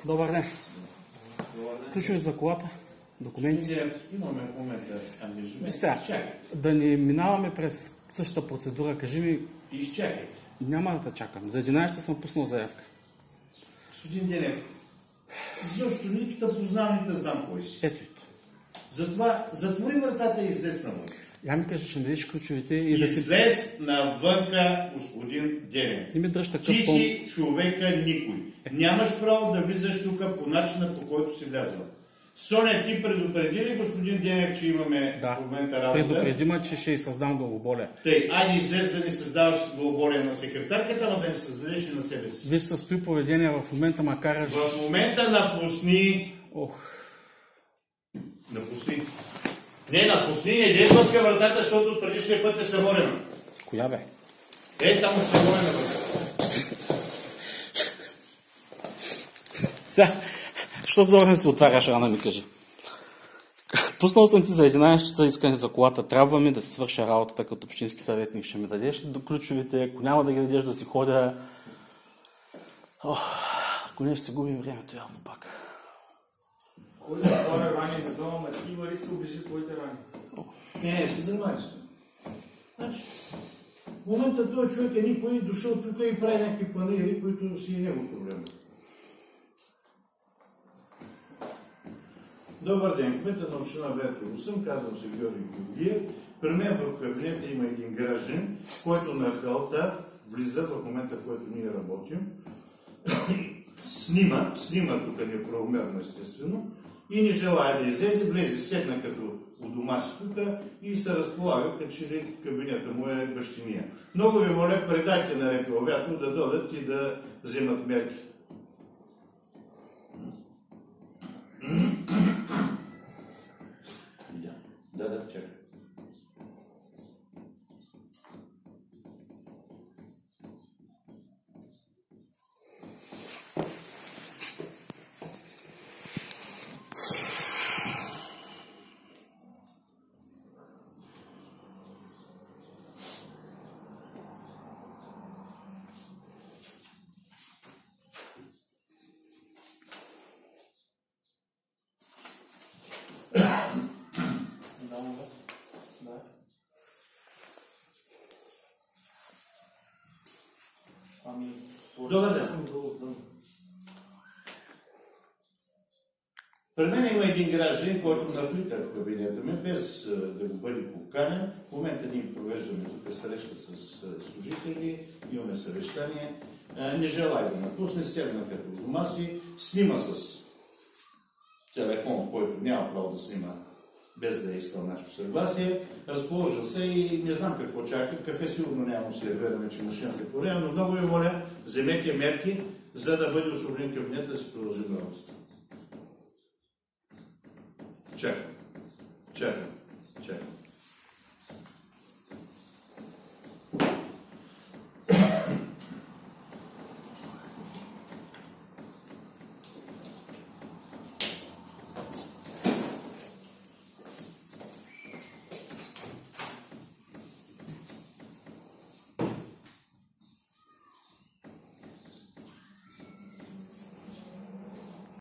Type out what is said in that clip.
Добър ден. Ключове за колата, документи. Имаме в момента ангажимент. Да не минаваме през същата процедура. Кажи ми... Изчакайте. Няма да те чакам. За 11 съм пуснал заявка. Господин Денев, защо нито те познавам, нито знам кой си. Ето. Затова затвори вратата и излез навън. Я ми кажеш, че не видиш ключовите и да си... Излез навънка, господин Денев. И ми дръж такъв Ти си човека никой. Нямаш право да влизаш тук по начина, по който си влязъл. Соня, ти предупреди ли господин Денев, че имаме в момента работа? Предупреди ме, че ще създам главоболие. Тъй, айде излез да ми създаваш главоболие на секретарката, но да не създадеш и на себе си. Виж със стои поведение в момента, ма караш... В момента напусни. Напусни. Не, напусни, не дей блъска вратата, защото от предишния път е съборена. Коя бе? Там е съборена вратата. Сега, що с добре се отваряш рана, ми кажи. Пуснал съм ти за 11 часа искане за колата. Трябва ми да си свърша работата като общински съветник. Ще ми дадеш ли до ключовите? Ако няма да ги дадеш да си ходя... Ако не, ще си губим времето явно пак. Кой се хваля рани на дома, ма ти вари се оближи твоите рани? Не, се занимавай с това. Значи, в момента този човек е никой дошъл тук и прави някакви панаири, които си и него проблема. Добър ден, кмета на община Ветрово съм, казвам се Георги Георгиев. При мен в кабинета има един граждан, който на хълта влиза в момента, в който ние работим. Снима тук неправомерно естествено и не желая да излезе, влезе, седна като у дома си тук и се разполага, като че ли кабинета му е бащиния. Много ви моля, предайте на Рекла Вятно да дойдат и да вземат мерки. Да, чакай. Добър ден. При мен има един гражданин, който навлита в кабинета ми, без да го бъде поканен. В момента ние провеждаме тук среща с служители, имаме съвещание. Не желая да напусне, седна като дома си, снима с телефон, който няма право да снима без да е искал нашето съгласие. Разположил се и не знам какво чака. Кафе сигурно няма му сервираме, че машината е по време, но много ви моля, вземете мерки, за да бъде освободен кабинет да си продължим работата. Чакам.